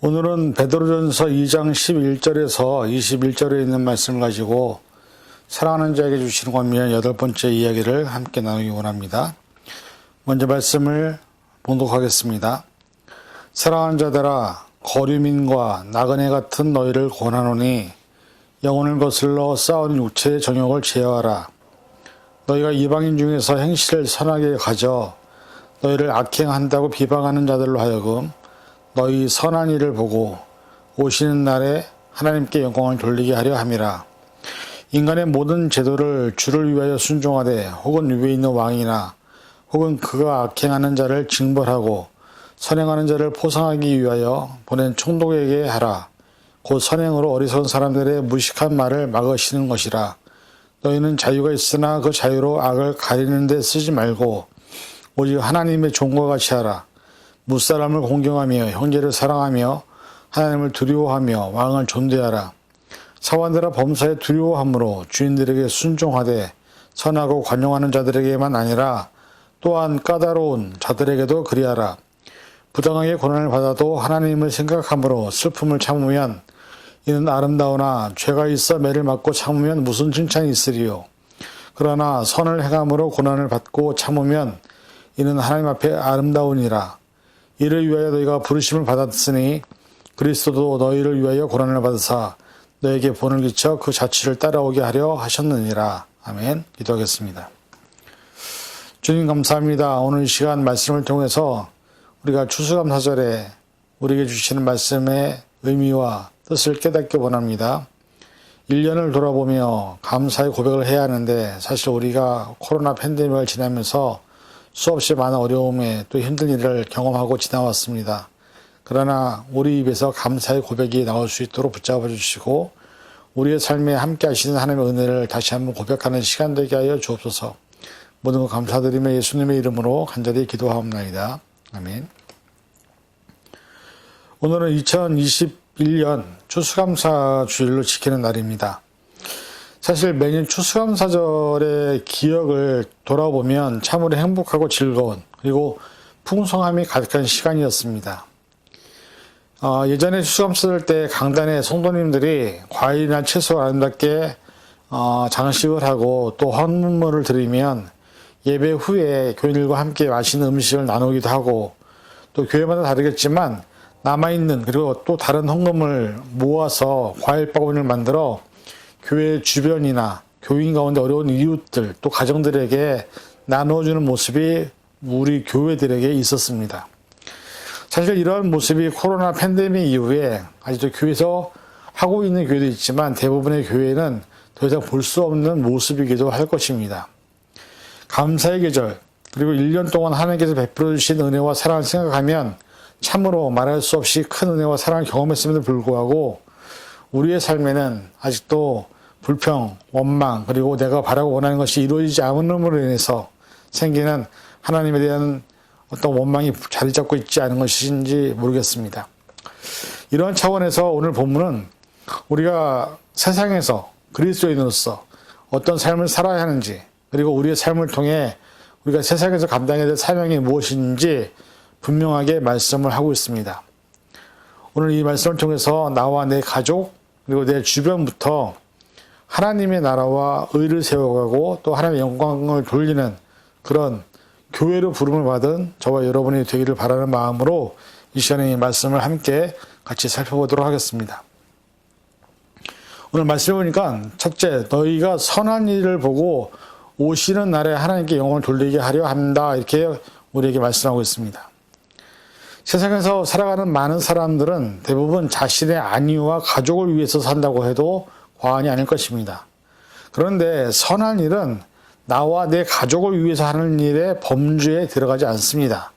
오늘은 베드로전서 2장 11절에서 21절에 있는 말씀을 가지고 사랑하는 자에게 주시는 권면 8번째 이야기를 함께 나누기 원합니다. 먼저 말씀을 봉독하겠습니다. 사랑하는 자들아, 거류민과 나그네 같은 너희를 권하노니 영혼을 거슬러 싸우는 육체의 정욕을 제어하라. 너희가 이방인 중에서 행실을 선하게 가져 너희를 악행한다고 비방하는 자들로 하여금 너희 선한 일을 보고 오시는 날에 하나님께 영광을 돌리게 하려 함이라. 인간의 모든 제도를 주를 위하여 순종하되 혹은 위에 있는 왕이나 혹은 그가 악행하는 자를 징벌하고 선행하는 자를 포상하기 위하여 보낸 총독에게 하라. 곧 선행으로 어리석은 사람들의 무식한 말을 막으시는 것이라. 너희는 자유가 있으나 그 자유로 악을 가리는 데 쓰지 말고 오직 하나님의 종과 같이 하라. 무사람을 공경하며 형제를 사랑하며 하나님을 두려워하며 왕을 존대하라. 사원들아 범사에 두려워함으로 주인들에게 순종하되 선하고 관용하는 자들에게만 아니라 또한 까다로운 자들에게도 그리하라. 부당하게 고난을 받아도 하나님을 생각함으로 슬픔을 참으면 이는 아름다우나 죄가 있어 매를 맞고 참으면 무슨 칭찬이 있으리요. 그러나 선을 행함으로 고난을 받고 참으면 이는 하나님 앞에 아름다우니라. 이를 위하여 너희가 부르심을 받았으니 그리스도도 너희를 위하여 고난을 받으사 너에게 본을 끼쳐 그 자취를 따라오게 하려 하셨느니라. 아멘. 기도하겠습니다. 주님 감사합니다. 오늘 이 시간 말씀을 통해서 우리가 추수감사절에 우리에게 주시는 말씀의 의미와 뜻을 깨닫기 원합니다. 1년을 돌아보며 감사의 고백을 해야 하는데 사실 우리가 코로나 팬데믹을 지나면서 수없이 많은 어려움에 또 힘든 일을 경험하고 지나왔습니다. 그러나 우리 입에서 감사의 고백이 나올 수 있도록 붙잡아 주시고 우리의 삶에 함께 하시는 하나님의 은혜를 다시 한번 고백하는 시간 되게 하여 주옵소서. 모든 것 감사드리며 예수님의 이름으로 간절히 기도하옵나이다. 아멘. 오늘은 2021년 추수감사 주일로 지키는 날입니다. 사실 매년 추수감사절의 기억을 돌아보면 참으로 행복하고 즐거운 그리고 풍성함이 가득한 시간이었습니다. 예전에 추수감사절 때 강단에 성도님들이 과일이나 채소 아름답게 장식을 하고 또 헌물을 드리면 예배 후에 교인들과 함께 맛있는 음식을 나누기도 하고 또 교회마다 다르겠지만 남아있는 그리고 또 다른 헌금을 모아서 과일 바구니를 만들어 교회 주변이나 교인 가운데 어려운 이웃들 또 가정들에게 나누어주는 모습이 우리 교회들에게 있었습니다. 사실 이러한 모습이 코로나 팬데믹 이후에 아직도 교회에서 하고 있는 교회도 있지만 대부분의 교회는 더 이상 볼 수 없는 모습이기도 할 것입니다. 감사의 계절 그리고 1년 동안 하나님께서 베풀어 주신 은혜와 사랑을 생각하면 참으로 말할 수 없이 큰 은혜와 사랑을 경험했음에도 불구하고 우리의 삶에는 아직도 불평, 원망, 그리고 내가 바라고 원하는 것이 이루어지지 않음으로 인해서 생기는 하나님에 대한 어떤 원망이 자리 잡고 있지 않은 것인지 모르겠습니다. 이러한 차원에서 오늘 본문은 우리가 세상에서 그리스도인으로서 어떤 삶을 살아야 하는지 그리고 우리의 삶을 통해 우리가 세상에서 감당해야 될 사명이 무엇인지 분명하게 말씀을 하고 있습니다. 오늘 이 말씀을 통해서 나와 내 가족 그리고 내 주변부터 하나님의 나라와 의를 세워가고 또 하나님의 영광을 돌리는 그런 교회로 부름을 받은 저와 여러분이 되기를 바라는 마음으로 이 시간에 이 말씀을 함께 같이 살펴보도록 하겠습니다. 오늘 말씀해 보니까 첫째, 너희가 선한 일을 보고 오시는 날에 하나님께 영광을 돌리게 하려 한다 이렇게 우리에게 말씀하고 있습니다. 세상에서 살아가는 많은 사람들은 대부분 자신의 안위와 가족을 위해서 산다고 해도 과언이 아닐 것입니다. 그런데 선한 일은 나와 내 가족을 위해서 하는 일의 범주에 들어가지 않습니다.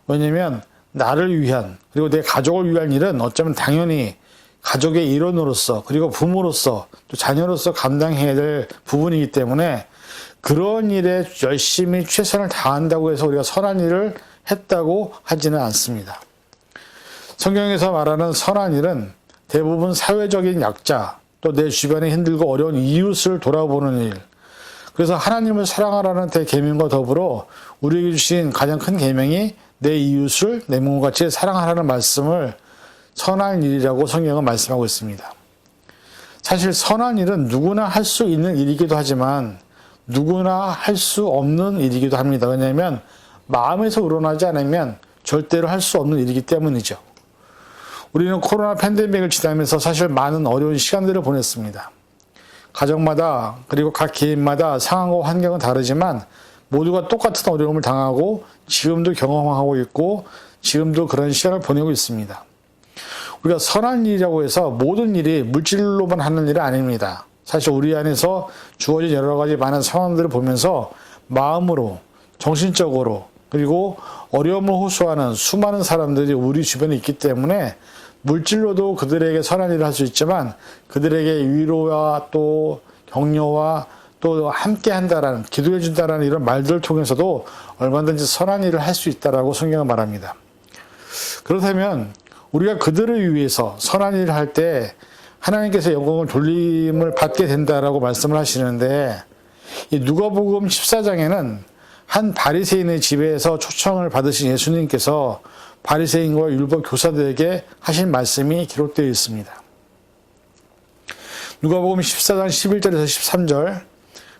왜냐하면 나를 위한 그리고 내 가족을 위한 일은 어쩌면 당연히 가족의 일원으로서 그리고 부모로서 또 자녀로서 감당해야 될 부분이기 때문에 그런 일에 열심히 최선을 다한다고 해서 우리가 선한 일을 했다고 하지는 않습니다. 성경에서 말하는 선한 일은 대부분 사회적인 약자 또 내 주변에 힘들고 어려운 이웃을 돌아보는 일 그래서 하나님을 사랑하라는 대계명과 더불어 우리에게 주신 가장 큰 계명이 내 이웃을 내 몸과 같이 사랑하라는 말씀을 선한 일이라고 성경은 말씀하고 있습니다. 사실 선한 일은 누구나 할 수 있는 일이기도 하지만 누구나 할 수 없는 일이기도 합니다. 왜냐하면 마음에서 우러나지 않으면 절대로 할 수 없는 일이기 때문이죠. 우리는 코로나 팬데믹을 지나면서 사실 많은 어려운 시간들을 보냈습니다. 가정마다 그리고 각 개인마다 상황과 환경은 다르지만 모두가 똑같은 어려움을 당하고 지금도 경험하고 있고 지금도 그런 시간을 보내고 있습니다. 우리가 선한 일이라고 해서 모든 일이 물질로만 하는 일은 아닙니다. 사실 우리 안에서 주어진 여러 가지 많은 상황들을 보면서 마음으로, 정신적으로, 그리고 어려움을 호소하는 수많은 사람들이 우리 주변에 있기 때문에 물질로도 그들에게 선한 일을 할 수 있지만 그들에게 위로와 또 격려와 또 함께 한다라는, 기도해 준다라는 이런 말들을 통해서도 얼마든지 선한 일을 할 수 있다라고 성경은 말합니다. 그렇다면 우리가 그들을 위해서 선한 일을 할 때 하나님께서 영광을 돌림을 받게 된다라고 말씀을 하시는데, 이 누가복음 14장에는 한 바리새인의 집에서 초청을 받으신 예수님께서 바리새인과 율법 교사들에게 하신 말씀이 기록되어 있습니다. 누가복음 14장 11절에서 13절,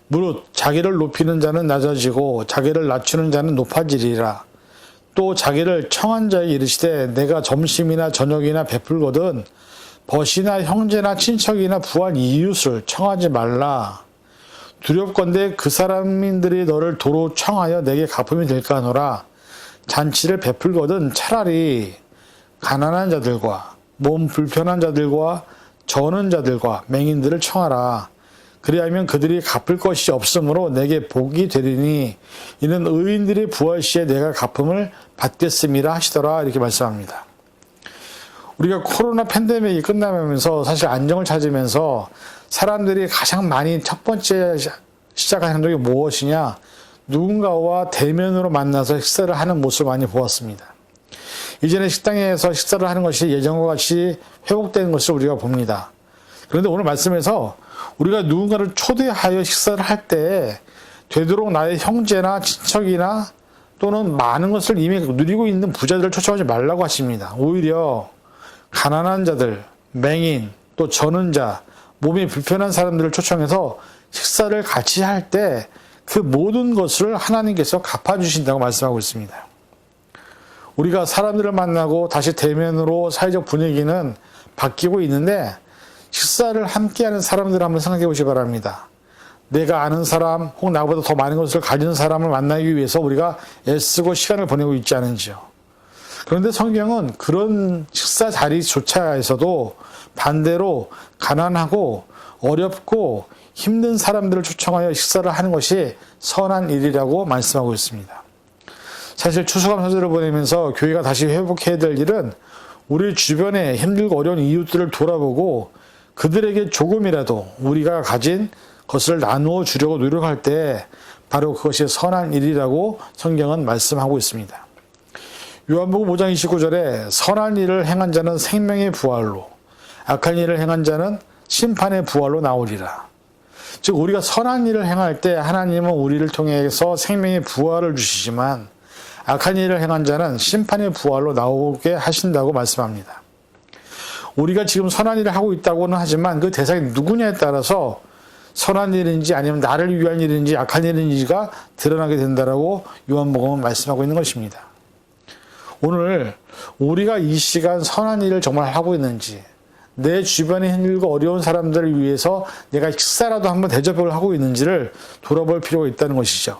무릇 자기를 높이는 자는 낮아지고 자기를 낮추는 자는 높아지리라. 또 자기를 청한 자에게 이르시되 내가 점심이나 저녁이나 베풀거든 벗이나 형제나 친척이나 부한 이웃을 청하지 말라. 두렵건대 그 사람들이 너를 도로 청하여 내게 갚음이 될까 하노라. 잔치를 베풀거든 차라리 가난한 자들과 몸 불편한 자들과 저는 자들과 맹인들을 청하라. 그리하면 그들이 갚을 것이 없으므로 내게 복이 되리니 이는 의인들이 부활 시에 내가 갚음을 받겠음이라 하시더라. 이렇게 말씀합니다. 우리가 코로나 팬데믹이 끝나면서 사실 안정을 찾으면서 사람들이 가장 많이 첫 번째 시작한 행동이 무엇이냐? 누군가와 대면으로 만나서 식사를 하는 모습을 많이 보았습니다. 이제는 식당에서 식사를 하는 것이 예전과 같이 회복되는 것을 우리가 봅니다. 그런데 오늘 말씀에서 우리가 누군가를 초대하여 식사를 할 때 되도록 나의 형제나 친척이나 또는 많은 것을 이미 누리고 있는 부자들을 초청하지 말라고 하십니다. 오히려 가난한 자들, 맹인, 또 저는 자, 몸이 불편한 사람들을 초청해서 식사를 같이 할 때 그 모든 것을 하나님께서 갚아주신다고 말씀하고 있습니다. 우리가 사람들을 만나고 다시 대면으로 사회적 분위기는 바뀌고 있는데 식사를 함께하는 사람들을 한번 생각해 보시기 바랍니다. 내가 아는 사람 혹은 나보다 더 많은 것을 가진 사람을 만나기 위해서 우리가 애쓰고 시간을 보내고 있지 않은지요. 그런데 성경은 그런 식사 자리조차에서도 반대로 가난하고 어렵고 힘든 사람들을 초청하여 식사를 하는 것이 선한 일이라고 말씀하고 있습니다. 사실 추수감사절을 보내면서 교회가 다시 회복해야 될 일은 우리 주변에 힘들고 어려운 이웃들을 돌아보고 그들에게 조금이라도 우리가 가진 것을 나누어 주려고 노력할 때 바로 그것이 선한 일이라고 성경은 말씀하고 있습니다. 요한복음 5장 29절에 선한 일을 행한 자는 생명의 부활로 악한 일을 행한 자는 심판의 부활로 나오리라. 즉 우리가 선한 일을 행할 때 하나님은 우리를 통해서 생명의 부활을 주시지만 악한 일을 행한 자는 심판의 부활로 나오게 하신다고 말씀합니다. 우리가 지금 선한 일을 하고 있다고는 하지만 그 대상이 누구냐에 따라서 선한 일인지 아니면 나를 위한 일인지 악한 일인지가 드러나게 된다라고 요한복음은 말씀하고 있는 것입니다. 오늘 우리가 이 시간 선한 일을 정말 하고 있는지, 내 주변에 힘들고 어려운 사람들을 위해서 내가 식사라도 한번 대접을 하고 있는지를 돌아볼 필요가 있다는 것이죠.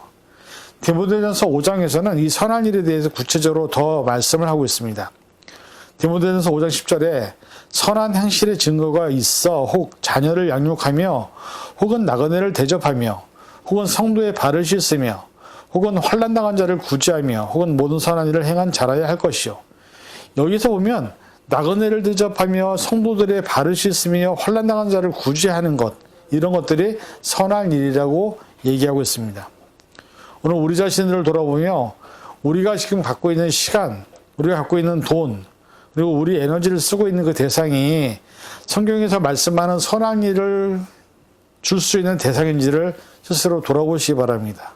디모데전서 5장에서는 이 선한 일에 대해서 구체적으로 더 말씀을 하고 있습니다. 디모데전서 5장 10절에 선한 행실의 증거가 있어 혹 자녀를 양육하며 혹은 나그네를 대접하며 혹은 성도의 발을 씻으며 혹은 환난당한 자를 구제하며 혹은 모든 선한 일을 행한 자라야 할 것이요. 여기서 보면 나그네를 대접하며 성도들의 발을 씻으며 환난당한 자를 구제하는 것, 이런 것들이 선한 일이라고 얘기하고 있습니다. 오늘 우리 자신들을 돌아보며 우리가 지금 갖고 있는 시간, 우리가 갖고 있는 돈, 그리고 우리 에너지를 쓰고 있는 그 대상이 성경에서 말씀하는 선한 일을 줄 수 있는 대상인지를 스스로 돌아보시기 바랍니다.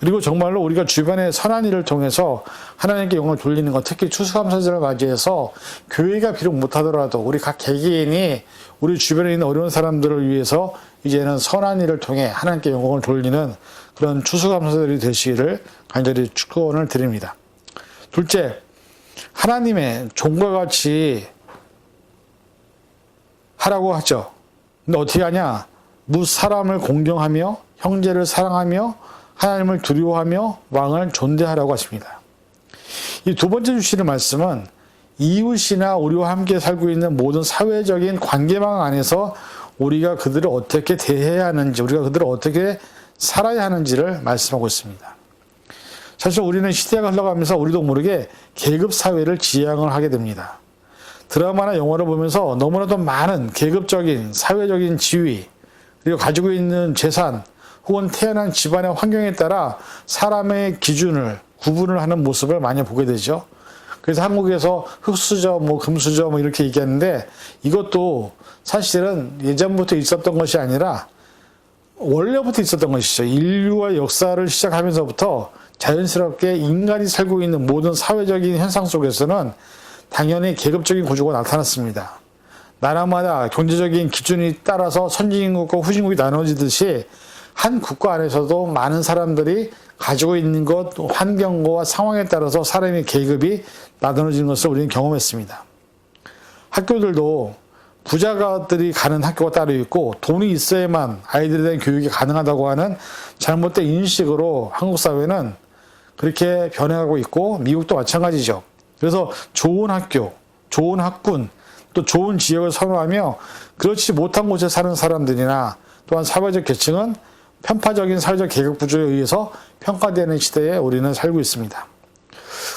그리고 정말로 우리가 주변의 선한 일을 통해서 하나님께 영광을 돌리는 것, 특히 추수감사절을 맞이해서 교회가 비록 못하더라도 우리 각 개개인이 우리 주변에 있는 어려운 사람들을 위해서 이제는 선한 일을 통해 하나님께 영광을 돌리는 그런 추수감사절이 되시기를 간절히 축원을 드립니다. 둘째, 하나님의 종과 같이 하라고 하죠. 근데 어떻게 하냐? 무사람을 공경하며 형제를 사랑하며 하나님을 두려워하며 왕을 존대하라고 하십니다. 이 두 번째 주시는 말씀은 이웃이나 우리와 함께 살고 있는 모든 사회적인 관계망 안에서 우리가 그들을 어떻게 대해야 하는지, 우리가 그들을 어떻게 살아야 하는지를 말씀하고 있습니다. 사실 우리는 시대가 흘러가면서 우리도 모르게 계급 사회를 지향을 하게 됩니다. 드라마나 영화를 보면서 너무나도 많은 계급적인 사회적인 지위, 그리고 가지고 있는 재산 혹은 태어난 집안의 환경에 따라 사람의 기준을 구분을 하는 모습을 많이 보게 되죠. 그래서 한국에서 흑수저, 금수저 이렇게 얘기하는데 이것도 사실은 예전부터 있었던 것이 아니라 원래부터 있었던 것이죠. 인류와 역사를 시작하면서부터 자연스럽게 인간이 살고 있는 모든 사회적인 현상 속에서는 당연히 계급적인 구조가 나타났습니다. 나라마다 경제적인 기준이 따라서 선진국과 후진국이 나눠지듯이 한 국가 안에서도 많은 사람들이 가지고 있는 것, 환경과 상황에 따라서 사람의 계급이 나눠지는 것을 우리는 경험했습니다. 학교들도 부자가들이 가는 학교가 따로 있고 돈이 있어야만 아이들에 대한 교육이 가능하다고 하는 잘못된 인식으로 한국 사회는 그렇게 변해가고 있고 미국도 마찬가지죠. 그래서 좋은 학교, 좋은 학군, 또 좋은 지역을 선호하며 그렇지 못한 곳에 사는 사람들이나 또한 사회적 계층은 편파적인 사회적 계급 구조에 의해서 평가되는 시대에 우리는 살고 있습니다.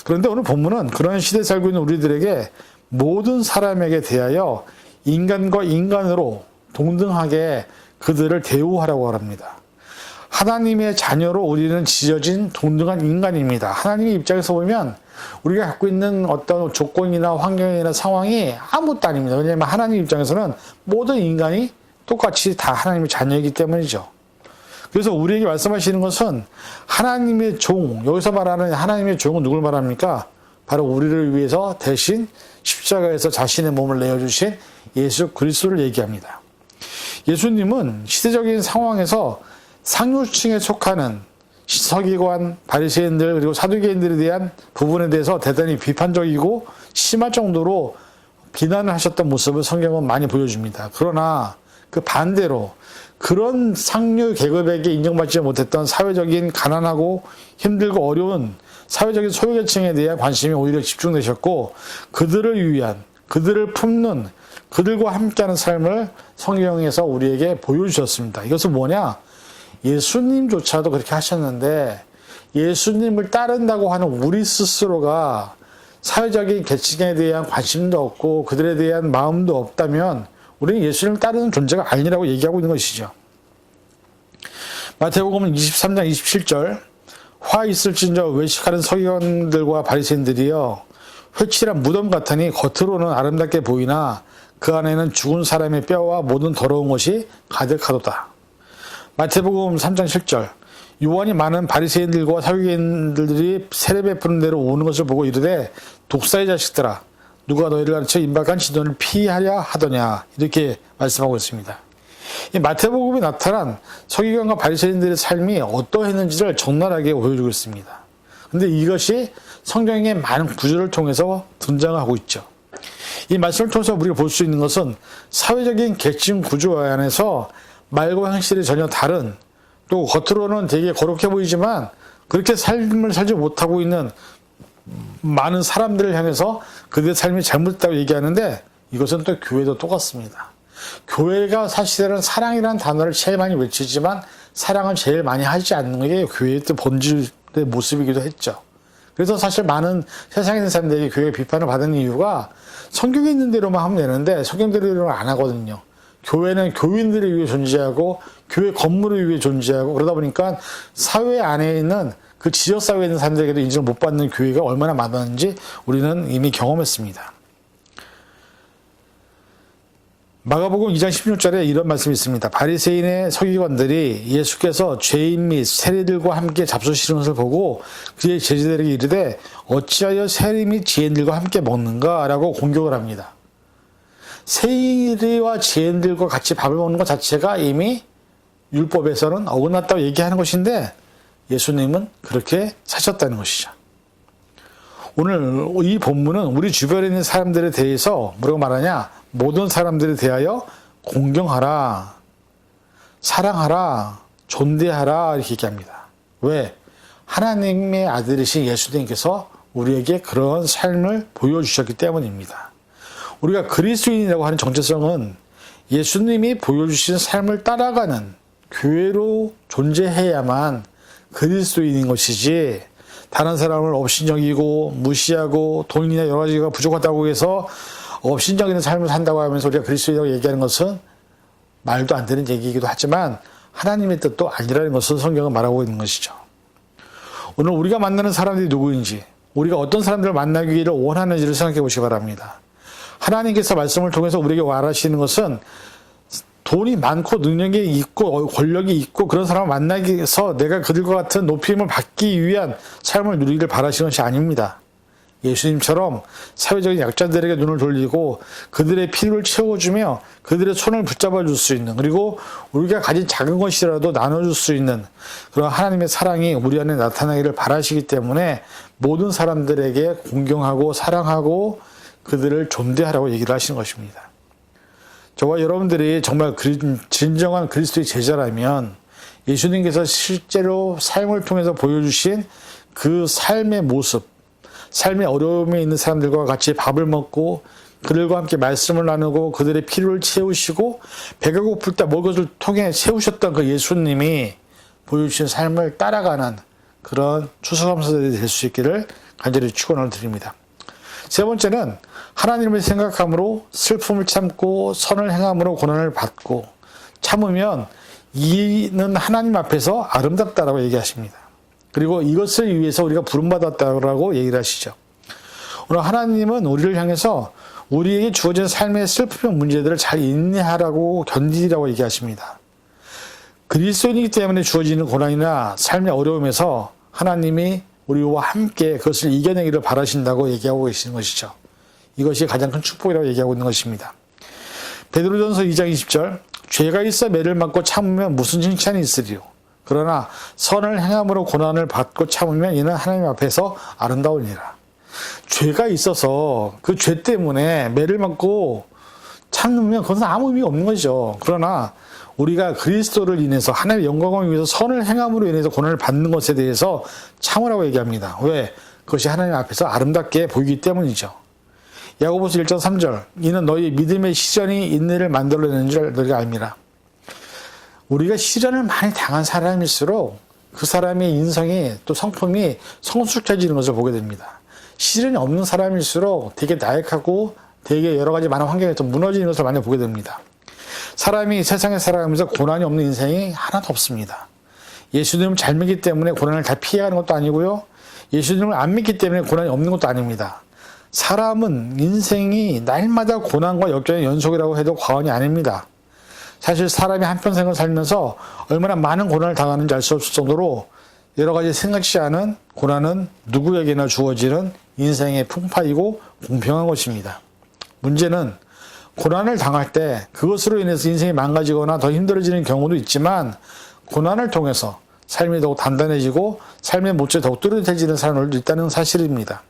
그런데 오늘 본문은 그런 시대에 살고 있는 우리들에게 모든 사람에게 대하여 인간과 인간으로 동등하게 그들을 대우하라고 합니다. 하나님의 자녀로 우리는 지어진 동등한 인간입니다. 하나님의 입장에서 보면 우리가 갖고 있는 어떤 조건이나 환경이나 상황이 아무것도 아닙니다. 왜냐하면 하나님 입장에서는 모든 인간이 똑같이 다 하나님의 자녀이기 때문이죠. 그래서 우리에게 말씀하시는 것은 하나님의 종, 여기서 말하는 하나님의 종은 누굴 말합니까? 바로 우리를 위해서 대신 십자가에서 자신의 몸을 내어주신 예수 그리스도를 얘기합니다. 예수님은 시대적인 상황에서 상류층에 속하는 서기관, 바리새인들 그리고 사두개인들에 대한 부분에 대해서 대단히 비판적이고 심할 정도로 비난을 하셨던 모습을 성경은 많이 보여줍니다. 그러나 그 반대로 그런 상류 계급에게 인정받지 못했던 사회적인 가난하고 힘들고 어려운 사회적인 소외계층에 대한 관심이 오히려 집중되셨고 그들을 위한, 그들을 품는, 그들과 함께하는 삶을 성경에서 우리에게 보여주셨습니다. 이것은 뭐냐? 예수님조차도 그렇게 하셨는데 예수님을 따른다고 하는 우리 스스로가 사회적인 계층에 대한 관심도 없고 그들에 대한 마음도 없다면 우리는 예수님을 따르는 존재가 아니라고 얘기하고 있는 것이죠. 마태복음 23장 27절 화 있을진저 외식하는 서기관들과 바리새인들이여 회칠한 무덤 같으니 겉으로는 아름답게 보이나 그 안에는 죽은 사람의 뼈와 모든 더러운 것이 가득하도다. 마태복음 3장 7절 요한이 많은 바리새인들과 사두개인들이 세례 베푸는 데로 오는 것을 보고 이르되 독사의 자식들아 누가 너희를 가르쳐 임박한 진도를 피하려 하더냐 이렇게 말씀하고 있습니다. 이 마태복음에 나타난 서기관과 바리새인들의 삶이 어떠했는지를 적나라하게 보여주고 있습니다. 그런데 이것이 성경의 많은 구절을 통해서 등장하고 있죠. 이 말씀을 통해서 우리가 볼 수 있는 것은 사회적인 계층 구조 안에서 말과 행실이 전혀 다른 또 겉으로는 되게 거룩해 보이지만 그렇게 삶을 살지 못하고 있는 많은 사람들을 향해서 그들의 삶이 잘못됐다고 얘기하는데 이것은 또 교회도 똑같습니다. 교회가 사실은 사랑이라는 단어를 제일 많이 외치지만 사랑은 제일 많이 하지 않는 게 교회의 본질의 모습이기도 했죠. 그래서 사실 많은 세상에 있는 사람들에게 교회가 비판을 받는 이유가 성경에 있는 대로만 하면 되는데 성경대로는 안 하거든요. 교회는 교인들을 위해 존재하고 교회 건물을 위해 존재하고 그러다 보니까 사회 안에 있는 그 지역사회에 있는 사람들에게도 인정을 못 받는 교회가 얼마나 많았는지 우리는 이미 경험했습니다. 마가복음 2장 16절에 이런 말씀이 있습니다. 바리새인의 서기관들이 예수께서 죄인 및 세리들과 함께 잡수시는 것을 보고 그의 제자들에게 이르되 어찌하여 세리 및 죄인들과 함께 먹는가? 라고 공격을 합니다. 세리와 죄인들과 같이 밥을 먹는 것 자체가 이미 율법에서는 어긋났다고 얘기하는 것인데 예수님은 그렇게 사셨다는 것이죠. 오늘 이 본문은 우리 주변에 있는 사람들에 대해서 뭐라고 말하냐? 모든 사람들에 대하여 공경하라, 사랑하라, 존대하라 이렇게 얘기합니다. 왜? 하나님의 아들이신 예수님께서 우리에게 그런 삶을 보여주셨기 때문입니다. 우리가 그리스도인이라고 하는 정체성은 예수님이 보여주신 삶을 따라가는 교회로 존재해야만 그리스도인인 것이지, 다른 사람을 업신여기고 무시하고 돈이나 여러 가지가 부족하다고 해서 업신여기는 삶을 산다고 하면서 우리가 그리스도인이라고 얘기하는 것은 말도 안 되는 얘기이기도 하지만 하나님의 뜻도 아니라는 것을 성경은 말하고 있는 것이죠. 오늘 우리가 만나는 사람들이 누구인지, 우리가 어떤 사람들을 만나기를 원하는지를 생각해 보시기 바랍니다. 하나님께서 말씀을 통해서 우리에게 말하시는 것은 돈이 많고 능력이 있고 권력이 있고 그런 사람을 만나기 위해서 내가 그들과 같은 높임을 받기 위한 삶을 누리기를 바라시는 것이 아닙니다. 예수님처럼 사회적인 약자들에게 눈을 돌리고 그들의 필요를 채워주며 그들의 손을 붙잡아 줄 수 있는, 그리고 우리가 가진 작은 것이라도 나눠줄 수 있는 그런 하나님의 사랑이 우리 안에 나타나기를 바라시기 때문에 모든 사람들에게 공경하고 사랑하고 그들을 존대하라고 얘기를 하시는 것입니다. 저와 여러분들이 정말 진정한 그리스도의 제자라면 예수님께서 실제로 삶을 통해서 보여주신 그 삶의 모습, 삶의 어려움에 있는 사람들과 같이 밥을 먹고 그들과 함께 말씀을 나누고 그들의 필요를 채우시고 배가 고플 때 먹을 것을 통해 채우셨던 그 예수님이 보여주신 삶을 따라가는 그런 추수감사들이 될 수 있기를 간절히 축원을 드립니다. 세 번째는 하나님을 생각함으로 슬픔을 참고 선을 행함으로 고난을 받고 참으면 이는 하나님 앞에서 아름답다라고 얘기하십니다. 그리고 이것을 위해서 우리가 부름받았다라고 얘기를 하시죠. 오늘 하나님은 우리를 향해서 우리에게 주어진 삶의 슬픔의 문제들을 잘 인내하라고 견디라고 얘기하십니다. 그리스도인이기 때문에 주어지는 고난이나 삶의 어려움에서 하나님이 우리와 함께 그것을 이겨내기를 바라신다고 얘기하고 계시는 것이죠. 이것이 가장 큰 축복이라고 얘기하고 있는 것입니다. 베드로전서 2장 20절, 죄가 있어 매를 맞고 참으면 무슨 칭찬이 있으리요. 그러나 선을 행함으로 고난을 받고 참으면 이는 하나님 앞에서 아름다우니라. 죄가 있어서 그 죄 때문에 매를 맞고 참으면 그것은 아무 의미가 없는 거죠. 그러나 우리가 그리스도를 인해서 하나님의 영광을 위해서 선을 행함으로 인해서 고난을 받는 것에 대해서 참으라고 얘기합니다. 왜? 그것이 하나님 앞에서 아름답게 보이기 때문이죠. 야고보서 1장 3절, 이는 너희 믿음의 시련이 인내를 만들어내는 줄 너희가 알미라. 우리가 시련을 많이 당한 사람일수록 그 사람의 인성이 또 성품이 성숙해지는 것을 보게 됩니다. 시련이 없는 사람일수록 되게 나약하고 되게 여러 가지 많은 환경에서 무너지는 것을 많이 보게 됩니다. 사람이 세상에 살아가면서 고난이 없는 인생이 하나도 없습니다. 예수님을 잘 믿기 때문에 고난을 다 피해가는 것도 아니고요. 예수님을 안 믿기 때문에 고난이 없는 것도 아닙니다. 사람은 인생이 날마다 고난과 역경의 연속이라고 해도 과언이 아닙니다. 사실 사람이 한평생을 살면서 얼마나 많은 고난을 당하는지 알 수 없을 정도로 여러 가지 생각지 않은 고난은 누구에게나 주어지는 인생의 풍파이고 공평한 것입니다. 문제는 고난을 당할 때 그것으로 인해서 인생이 망가지거나 더 힘들어지는 경우도 있지만 고난을 통해서 삶이 더욱 단단해지고 삶의 모처에 더욱 뚜렷해지는 사람들도 있다는 사실입니다.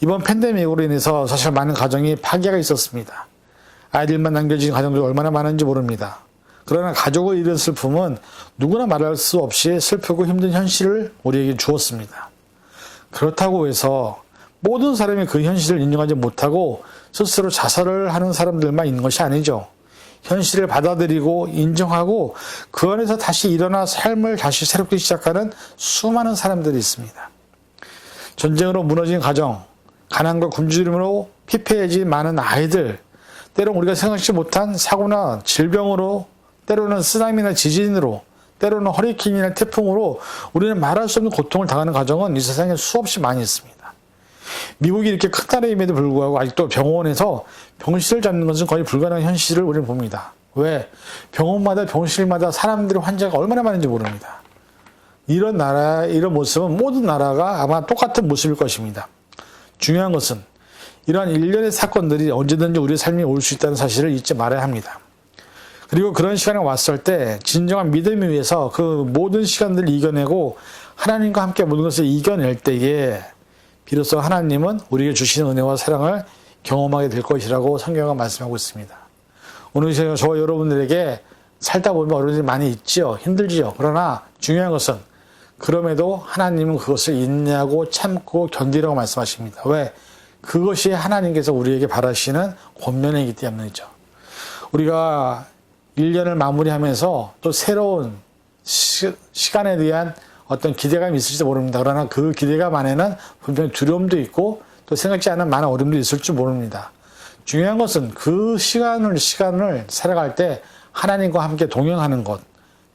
이번 팬데믹으로 인해서 사실 많은 가정이 파괴가 있었습니다. 아이들만 남겨진 가정들이 얼마나 많은지 모릅니다. 그러나 가족을 잃은 슬픔은 누구나 말할 수 없이 슬프고 힘든 현실을 우리에게 주었습니다. 그렇다고 해서 모든 사람이 그 현실을 인정하지 못하고 스스로 자살을 하는 사람들만 있는 것이 아니죠. 현실을 받아들이고 인정하고 그 안에서 다시 일어나 삶을 다시 새롭게 시작하는 수많은 사람들이 있습니다. 전쟁으로 무너진 가정, 가난과 굶주림으로 피폐해진 많은 아이들, 때론 우리가 생각지 못한 사고나 질병으로, 때로는 쓰나미나 지진으로, 때로는 허리케인이나 태풍으로 우리는 말할 수 없는 고통을 당하는 가정은 이 세상에 수없이 많이 있습니다. 미국이 이렇게 큰 나라임에도 불구하고 아직도 병원에서 병실을 잡는 것은 거의 불가능한 현실을 우리는 봅니다. 왜? 병원마다 병실마다 사람들이 환자가 얼마나 많은지 모릅니다. 이런 나라, 이런 모습은 모든 나라가 아마 똑같은 모습일 것입니다. 중요한 것은 이러한 일련의 사건들이 언제든지 우리의 삶에 올 수 있다는 사실을 잊지 말아야 합니다. 그리고 그런 시간이 왔을 때 진정한 믿음을 위해서 그 모든 시간들을 이겨내고 하나님과 함께 모든 것을 이겨낼 때에 비로소 하나님은 우리에게 주신 은혜와 사랑을 경험하게 될 것이라고 성경은 말씀하고 있습니다. 오늘 저와 여러분들에게 살다 보면 어려움이 많이 있지요. 힘들지요. 그러나 중요한 것은 그럼에도 하나님은 그것을 인내하고 참고 견디라고 말씀하십니다. 왜? 그것이 하나님께서 우리에게 바라시는 권면이기 때문이죠. 우리가 1년을 마무리하면서 또 새로운 시간에 대한 어떤 기대감이 있을지 모릅니다. 그러나 그 기대감 안에는 분명히 두려움도 있고 또 생각지 않은 많은 어려움도 있을지 모릅니다. 중요한 것은 그 시간을 살아갈 때 하나님과 함께 동행하는 것,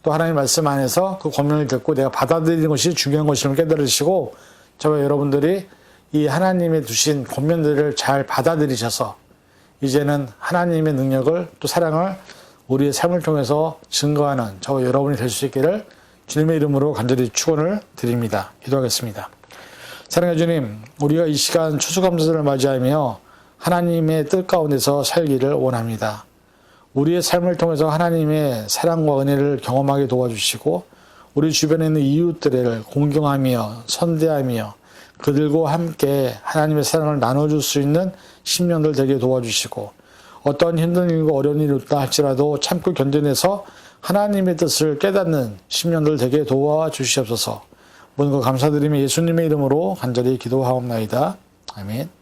또 하나님 말씀 안에서 그 권면을 듣고 내가 받아들이는 것이 중요한 것임을 깨달으시고 저와 여러분들이 이 하나님의 주신 권면들을 잘 받아들이셔서 이제는 하나님의 능력을 또 사랑을 우리의 삶을 통해서 증거하는 저와 여러분이 될 수 있기를 주님의 이름으로 간절히 축원을 드립니다. 기도하겠습니다. 사랑해 주님, 우리가 이 시간 추수감사절을 맞이하며 하나님의 뜻 가운데서 살기를 원합니다. 우리의 삶을 통해서 하나님의 사랑과 은혜를 경험하게 도와주시고 우리 주변에 있는 이웃들을 공경하며 선대하며 그들과 함께 하나님의 사랑을 나눠줄 수 있는 심령들 되게 도와주시고 어떤 힘든 일과 어려운 일이 있다 할지라도 참고 견뎌내서 하나님의 뜻을 깨닫는 심령들 되게 도와주시옵소서. 모든 것 감사드리며 예수님의 이름으로 간절히 기도하옵나이다. 아멘.